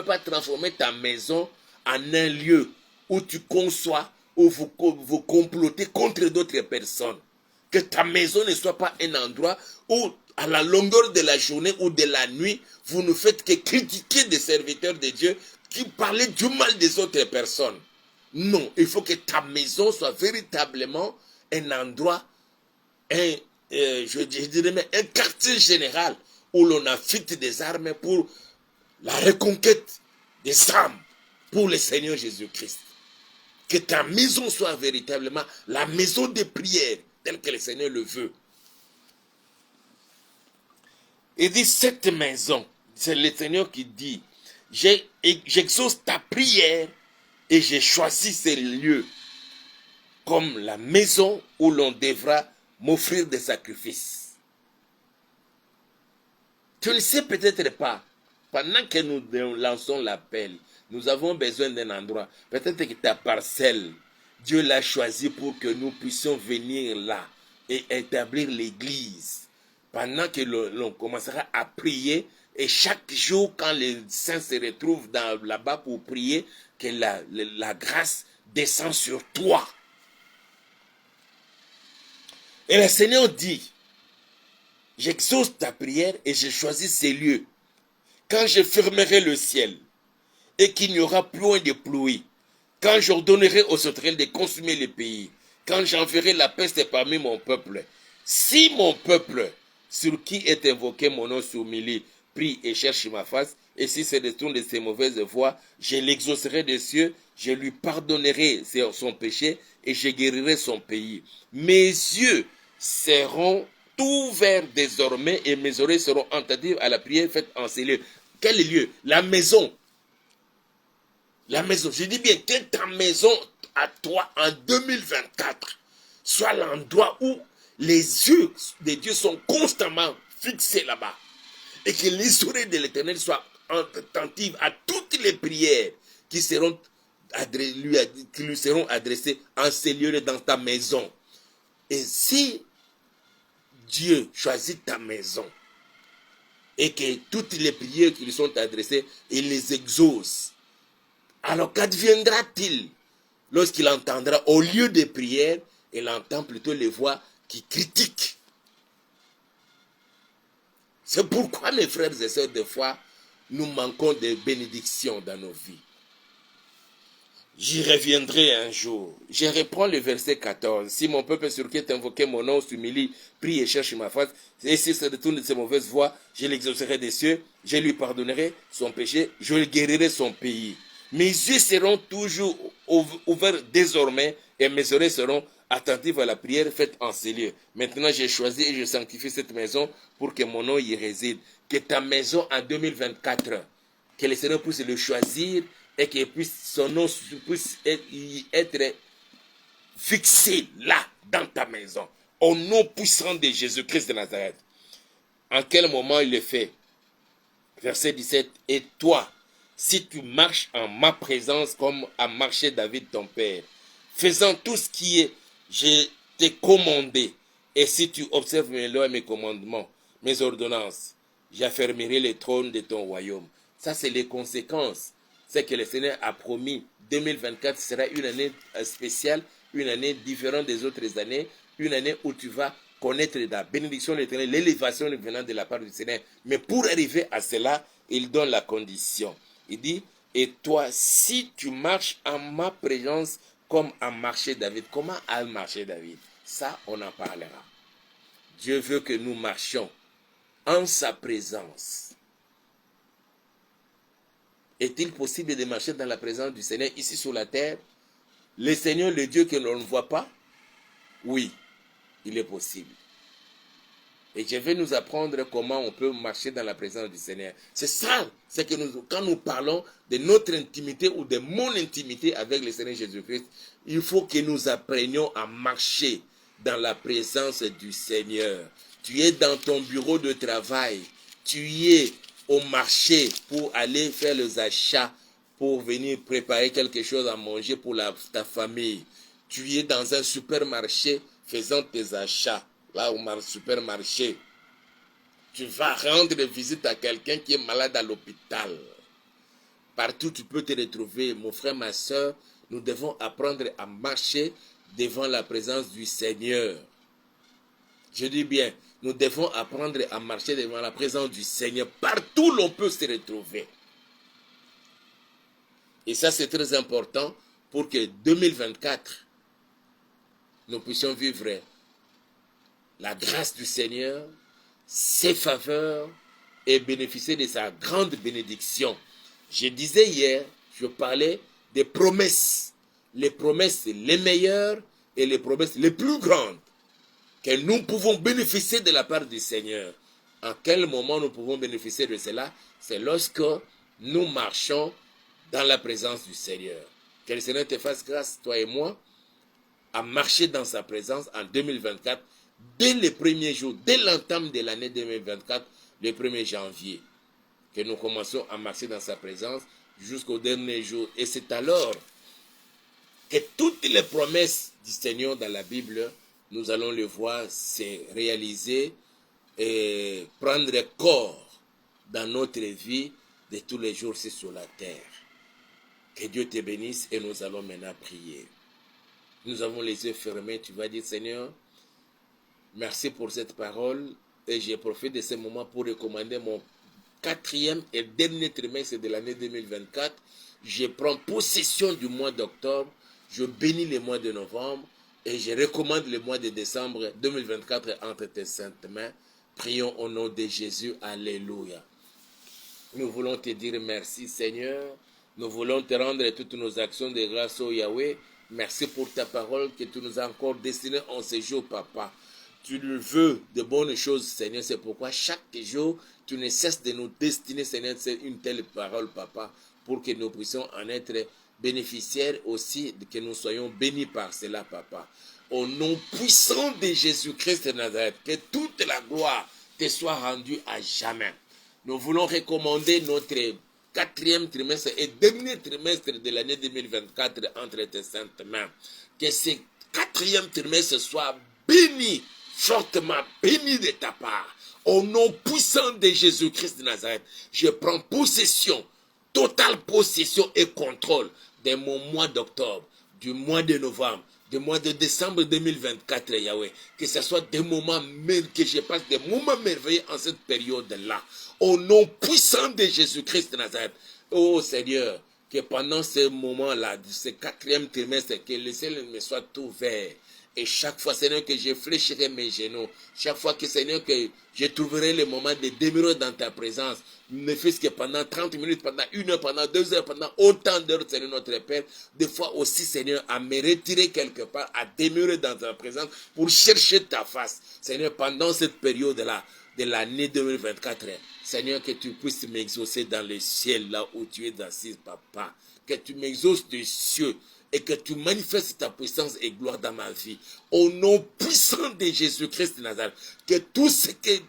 pas transformer ta maison en un lieu où tu conçois, où vous complotez contre d'autres personnes. Que ta maison ne soit pas un endroit où, à la longueur de la journée ou de la nuit, vous ne faites que critiquer des serviteurs de Dieu qui parlaient du mal des autres personnes. Non, il faut que ta maison soit véritablement un endroit, je dirais même un quartier général où l'on affûte des armes pour la reconquête des âmes pour le Seigneur Jésus-Christ. Que ta maison soit véritablement la maison de prière telle que le Seigneur le veut. Il dit, cette maison, c'est le Seigneur qui dit, j'exauce ta prière et j'ai choisi ces lieux comme la maison où l'on devra m'offrir des sacrifices. Tu ne sais peut-être pas, pendant que nous lançons l'appel, nous avons besoin d'un endroit. Peut-être que ta parcelle, Dieu l'a choisi pour que nous puissions venir là et établir l'église. Pendant que l'on commencera à prier, et chaque jour, quand les saints se retrouvent là-bas pour prier, que la grâce descend sur toi. Et le Seigneur dit, j'exauce ta prière et je choisis ces lieux. Quand je fermerai le ciel et qu'il n'y aura point de pluie, quand j'ordonnerai aux sauterelles de consumer le pays, quand j'enverrai la peste parmi mon peuple, si mon peuple, sur qui est invoqué mon nom, s'humilie, prie et cherche ma face, et s'il se détourne de ses mauvaises voies, je l'exaucerai des cieux, je lui pardonnerai son péché et je guérirai son pays. Mes yeux seront ouverts désormais et mes oreilles seront attentives à la prière faite en ces lieux. Quel lieu? La maison. La maison. Je dis bien que ta maison à toi en 2024 soit l'endroit où les yeux de Dieu sont constamment fixés là-bas. Et que les oreilles de l'Éternel soient attentives à toutes les prières qui lui seront adressées en ces lieux dans ta maison. Et si Dieu choisit ta maison et que toutes les prières qui lui sont adressées, il les exauce, alors qu'adviendra-t-il lorsqu'il entendra, au lieu des prières, il entend plutôt les voix qui critiquent? C'est pourquoi, mes frères et sœurs, des fois, nous manquons de bénédictions dans nos vies. J'y reviendrai un jour. Je reprends le verset 14. Si mon peuple sur qui est invoqué mon nom s'humilie, prie et cherche ma face, et s'il se détourne de ses mauvaises voies, je l'exaucerai des cieux, je lui pardonnerai son péché, je lui guérirai son pays. Mes yeux seront toujours ouverts désormais et mes oreilles seront attentives à la prière faite en ces lieux. Maintenant, j'ai choisi et je sanctifie cette maison pour que mon nom y réside. Que ta maison en 2024, que le Seigneur puisse le choisir et que son nom puisse être fixé là, dans ta maison. Au nom puissant de Jésus-Christ de Nazareth. En quel moment il le fait? Verset 17. Et toi, si tu marches en ma présence comme a marché David ton père, faisant tout ce qui est, je t'ai commandé, et si tu observes mes lois et mes commandements, mes ordonnances, j'affermirai les trônes de ton royaume. Ça, c'est les conséquences. C'est que le Seigneur a promis. 2024 sera une année spéciale, une année différente des autres années, une année où tu vas connaître la bénédiction de l'Éternel, l'élévation venant de la part du Seigneur. Mais pour arriver à cela, il donne la condition. Il dit, et toi, si tu marches en ma présence comme a marché David. Comment a marché David? Ça, on en parlera. Dieu veut que nous marchions en sa présence. Est-il possible de marcher dans la présence du Seigneur ici sur la terre? Le Seigneur, le Dieu que l'on ne voit pas? Oui, il est possible. Et je vais nous apprendre comment on peut marcher dans la présence du Seigneur. C'est ça, c'est que quand nous parlons de notre intimité ou de mon intimité avec le Seigneur Jésus-Christ, il faut que nous apprenions à marcher dans la présence du Seigneur. Tu es dans ton bureau de travail, tu es au marché pour aller faire les achats, pour venir préparer quelque chose à manger pour ta famille. Tu es dans un supermarché faisant tes achats. Là au supermarché, tu vas rendre visite à quelqu'un qui est malade à l'hôpital. Partout tu peux te retrouver, mon frère, ma soeur, nous devons apprendre à marcher devant la présence du Seigneur. Je dis bien, nous devons apprendre à marcher devant la présence du Seigneur. Partout l'on peut se retrouver. Et ça c'est très important pour que 2024, nous puissions vivre la grâce du Seigneur, ses faveurs et bénéficier de sa grande bénédiction. Je disais hier, je parlais des promesses. Les promesses les meilleures et les promesses les plus grandes que nous pouvons bénéficier de la part du Seigneur En quel moment nous pouvons bénéficier de cela? C'est lorsque nous marchons dans la présence du Seigneur. Que le Seigneur te fasse grâce, toi et moi, à marcher dans sa présence en 2024, dès les premiers jours, dès l'entame de l'année 2024, le 1er janvier, que nous commençons à marcher dans sa présence jusqu'au dernier jour. Et c'est alors que toutes les promesses du Seigneur dans la Bible, nous allons le voir se réaliser et prendre corps dans notre vie de tous les jours sur la terre. Que Dieu te bénisse et nous allons maintenant prier. Nous avons les yeux fermés, tu vas dire Seigneur, merci pour cette parole et je profite de ce moment pour recommander mon 4e et dernier trimestre de l'année 2024. Je prends possession du mois d'octobre, je bénis le mois de novembre et je recommande le mois de décembre 2024 entre tes saintes mains. Prions au nom de Jésus, alléluia. Nous voulons te dire merci Seigneur, nous voulons te rendre toutes nos actions de grâce au Yahweh. Merci pour ta parole que tu nous as encore destinée en ce jour, Papa. Tu le veux de bonnes choses, Seigneur. C'est pourquoi chaque jour, tu ne cesses de nous destiner, Seigneur, c'est une telle parole, Papa, pour que nous puissions en être bénéficiaires aussi, que nous soyons bénis par cela, Papa. Au nom puissant de Jésus-Christ de Nazareth, que toute la gloire te soit rendue à jamais. Nous voulons recommander notre 4e trimestre et dernier trimestre de l'année 2024 entre tes saintes mains. Que ce 4e trimestre soit béni, fortement béni de ta part. Au nom puissant de Jésus-Christ de Nazareth, je prends possession, totale possession et contrôle de mon mois d'octobre, du mois de novembre, du mois de décembre 2024, Yahweh. Que ce soit des moments, que je passe des moments merveilleux en cette période-là. Au nom puissant de Jésus-Christ de Nazareth. Oh Seigneur, que pendant ce moment-là, ce 4e trimestre, que le ciel me soit ouvert. Et chaque fois, Seigneur, que je fléchirai mes genoux, chaque fois que, Seigneur, que je trouverai le moment de demeurer dans ta présence, ne fût-ce que pendant 30 minutes, pendant 1 heure, pendant 2 heures, pendant autant d'heures, Seigneur notre Père, des fois aussi, Seigneur, à me retirer quelque part, à demeurer dans ta présence pour chercher ta face. Seigneur, pendant cette période-là, de l'année 2024, Seigneur, que tu puisses m'exaucer dans le ciel, là où tu es assis, Papa. Que tu m'exauces des cieux et que tu manifestes ta puissance et gloire dans ma vie. Au nom puissant de Jésus-Christ de Nazareth, que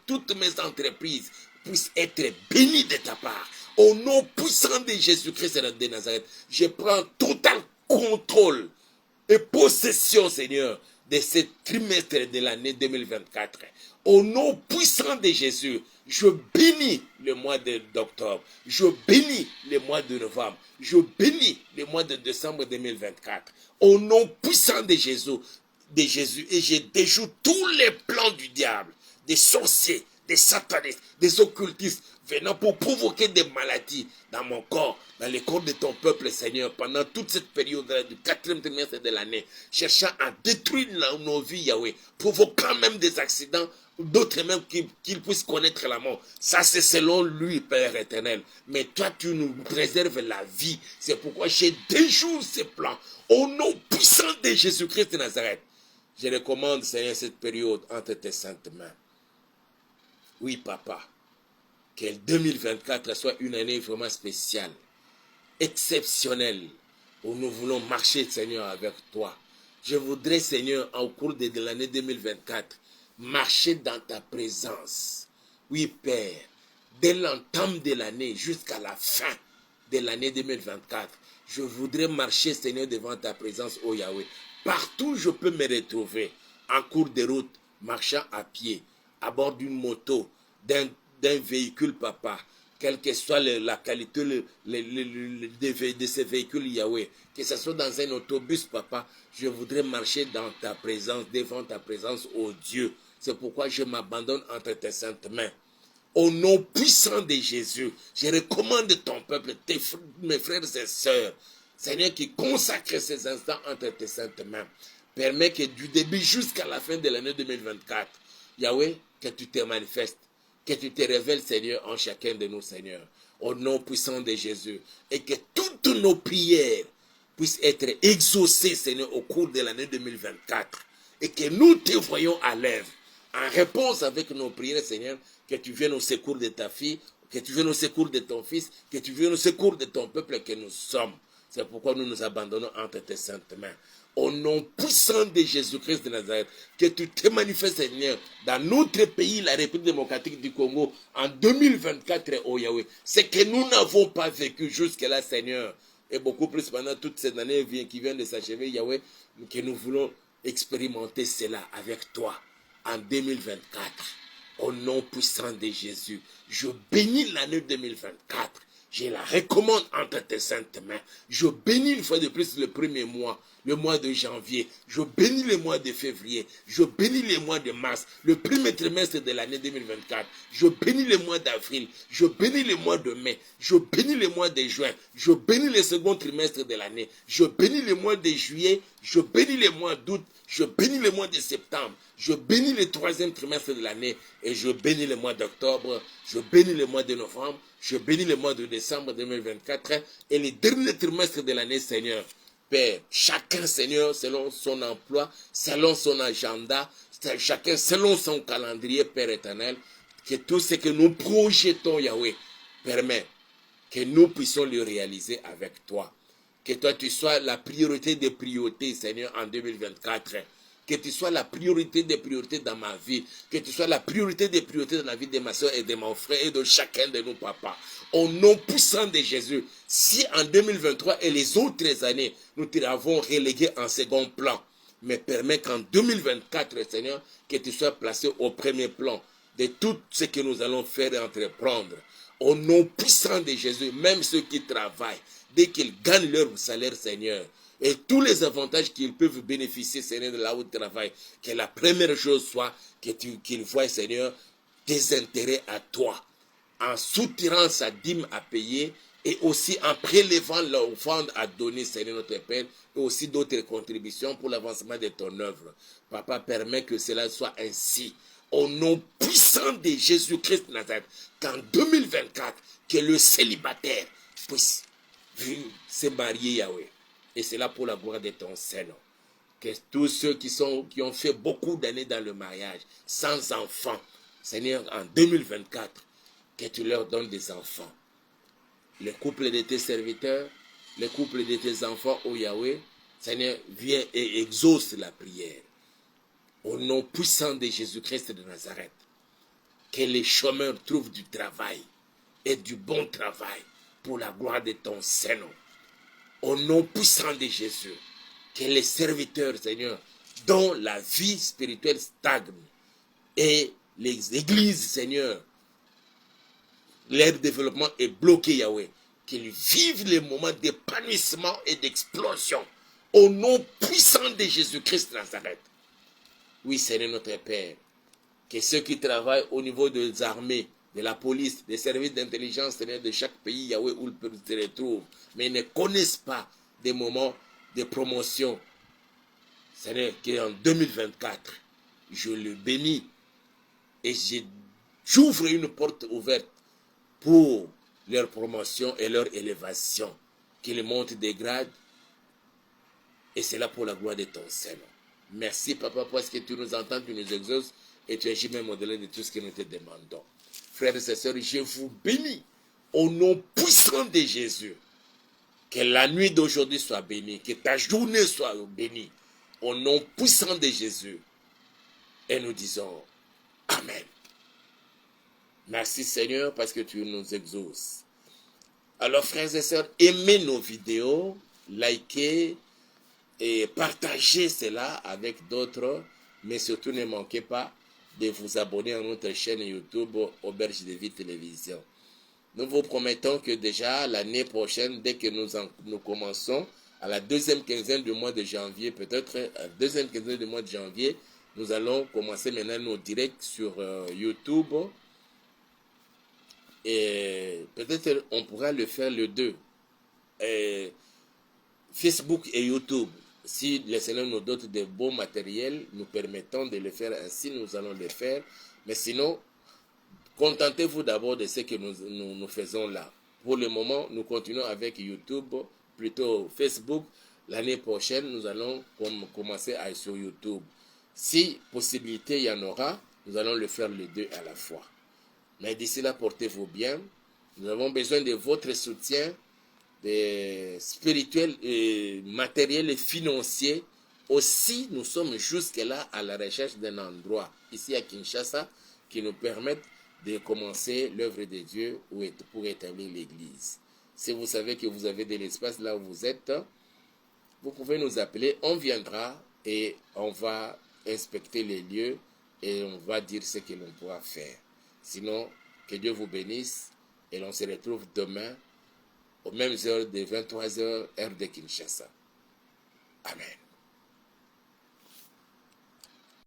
toutes mes entreprises puissent être bénies de ta part. Au nom puissant de Jésus-Christ de Nazareth, je prends total contrôle et possession, Seigneur, de ce trimestre de l'année 2024. Au nom puissant de Jésus, je bénis le mois d'octobre, je bénis le mois de novembre, je bénis le mois de décembre 2024. Au nom puissant de Jésus, et je déjoue tous les plans du diable, des sorciers, des satanistes, des occultistes, venant pour provoquer des maladies dans mon corps, dans le corps de ton peuple, Seigneur, pendant toute cette période du 4e trimestre de l'année, cherchant à détruire nos vies, Yahweh, provoquant même des accidents, d'autres même qu'ils puissent connaître la mort. Ça, c'est selon lui, Père éternel. Mais toi, tu nous préserves la vie. C'est pourquoi je déjoue ces plans. Au nom puissant de Jésus-Christ de Nazareth, je recommande, Seigneur, cette période entre tes saintes mains. Oui, Papa, que 2024 soit une année vraiment spéciale, exceptionnelle, où nous voulons marcher, Seigneur, avec toi. Je voudrais, Seigneur, au cours de l'année 2024, marcher dans ta présence. Oui, Père, dès l'entame de l'année jusqu'à la fin de l'année 2024, je voudrais marcher, Seigneur, devant ta présence, ô Yahweh. Partout où je peux me retrouver, en cours de route, marchant à pied, à bord d'une moto, d'un véhicule, Papa, quelle que soit la qualité de ces véhicules, Yahweh, que ce soit dans un autobus, Papa, je voudrais marcher dans ta présence, devant ta présence, ô Dieu. C'est pourquoi je m'abandonne entre tes saintes mains. Au nom puissant de Jésus, je recommande ton peuple, mes frères et sœurs, Seigneur, qui consacre ces instants entre tes saintes mains. Permets que du début jusqu'à la fin de l'année 2024, Yahweh, que tu te manifestes, que tu te révèles, Seigneur, en chacun de nous, Seigneur. Au nom puissant de Jésus. Et que toutes nos prières puissent être exaucées, Seigneur, au cours de l'année 2024. Et que nous te voyons à l'œuvre. En réponse avec nos prières, Seigneur, que tu viennes au secours de ta fille, que tu viennes au secours de ton fils, que tu viennes au secours de ton peuple que nous sommes. C'est pourquoi nous nous abandonnons entre tes saintes mains. Au nom puissant de Jésus-Christ de Nazareth, que tu te manifestes, Seigneur, dans notre pays, la République démocratique du Congo, en 2024, oh Yahweh. C'est que nous n'avons pas vécu jusque-là, Seigneur. Et beaucoup plus pendant toutes ces années qui viennent de s'achever, Yahweh, que nous voulons expérimenter cela avec toi en 2024. Au nom puissant de Jésus, je bénis l'année 2024. Je la recommande entre tes saintes mains. Je bénis une fois de plus le premier mois, le mois de janvier. Je bénis le mois de février. Je bénis le mois de mars, le premier trimestre de l'année 2024. Je bénis le mois d'avril. Je bénis le mois de mai. Je bénis le mois de juin. Je bénis le second trimestre de l'année. Je bénis le mois de juillet. Je bénis le mois d'août. Je bénis le mois de septembre. Je bénis le troisième trimestre de l'année. Et je bénis le mois d'octobre. Je bénis le mois de novembre. Je bénis le mois de décembre 2024 et les derniers trimestres de l'année, Seigneur. Père, chacun, Seigneur, selon son emploi, selon son agenda, chacun selon son calendrier, Père éternel, que tout ce que nous projetons, Yahweh, permet que nous puissions le réaliser avec toi. Que toi, tu sois la priorité des priorités, Seigneur, en 2024. Que tu sois la priorité des priorités dans ma vie. Que tu sois la priorité des priorités dans la vie de ma soeur et de mon frère et de chacun de nos papas. Au nom puissant de Jésus, si en 2023 et les autres années, nous te l'avons relégué en second plan, mais permets qu'en 2024, Seigneur, que tu sois placé au premier plan de tout ce que nous allons faire et entreprendre. Au nom puissant de Jésus, même ceux qui travaillent, dès qu'ils gagnent leur salaire, Seigneur, et tous les avantages qu'ils peuvent bénéficier, Seigneur, de là où ils travaillent, que la première chose soit qu'ils voient, Seigneur, tes intérêts à toi, en soutirant sa dîme à payer et aussi en prélevant l'offrande à donner, Seigneur notre Père, et aussi d'autres contributions pour l'avancement de ton œuvre. Papa, permet que cela soit ainsi. Au nom puissant de Jésus-Christ de Nazareth, qu'en 2024, que le célibataire puisse se marier, Yahweh. Et c'est là pour la gloire de ton Saint-Nom. Que tous ceux qui ont fait beaucoup d'années dans le mariage, sans enfants, Seigneur, en 2024, que tu leur donnes des enfants. Les couples de tes serviteurs, les couples de tes enfants, ô Yahweh, Seigneur, viens et exauce la prière. Au nom puissant de Jésus-Christ de Nazareth, que les chômeurs trouvent du travail et du bon travail pour la gloire de ton Saint-Nom. Au nom puissant de Jésus, que les serviteurs, Seigneur, dont la vie spirituelle stagne et les églises, Seigneur, leur développement est bloqué, Yahweh, qu'ils vivent les moments d'épanouissement et d'explosion au nom puissant de Jésus-Christ de Nazareth. Oui, Seigneur notre Père, que ceux qui travaillent au niveau des armées, de la police, des services d'intelligence, Seigneur, de chaque pays, Yahweh, où ils se retrouvent, mais ils ne connaissent pas des moments de promotion, Seigneur, qu'en 2024, je le bénis et j'ouvre une porte ouverte pour leur promotion et leur élévation, qu'ils montent des grades, et c'est là pour la gloire de ton Seigneur. Merci, Papa, parce que tu nous entends, tu nous exauces, et tu agis même au-delà de tout ce que nous te demandons. Frères et sœurs, je vous bénis au nom puissant de Jésus. Que la nuit d'aujourd'hui soit bénie, que ta journée soit bénie, au nom puissant de Jésus. Et nous disons Amen. Merci Seigneur parce que tu nous exauces. Alors frères et sœurs, aimez nos vidéos, likez et partagez cela avec d'autres, mais surtout ne manquez pas de vous abonner à notre chaîne YouTube Auberge de Vie Télévision. Nous vous promettons que déjà l'année prochaine, dès que nous commençons, à la deuxième quinzaine du mois de janvier, peut-être à la deuxième quinzaine du mois de janvier, nous allons commencer maintenant nos directs sur YouTube. Et peut-être on pourra le faire le 2. Facebook et YouTube. Si le Seigneur nous dote de beaux matériels, nous permettons de le faire ainsi, nous allons le faire. Mais sinon, contentez-vous d'abord de ce que nous faisons là. Pour le moment, nous continuons avec YouTube, plutôt Facebook. L'année prochaine, nous allons commencer sur YouTube. Si possibilité il y en aura, nous allons le faire les deux à la fois. Mais d'ici là, portez-vous bien. Nous avons besoin de votre soutien spirituel, et matériel et financier. Aussi, nous sommes jusque-là à la recherche d'un endroit, ici à Kinshasa, qui nous permette de commencer l'œuvre de Dieu pour établir l'église. Si vous savez que vous avez de l'espace là où vous êtes, vous pouvez nous appeler, on viendra et on va inspecter les lieux et on va dire ce que l'on pourra faire. Sinon, que Dieu vous bénisse et l'on se retrouve demain aux mêmes heures de 23h, heure de Kinshasa. Amen.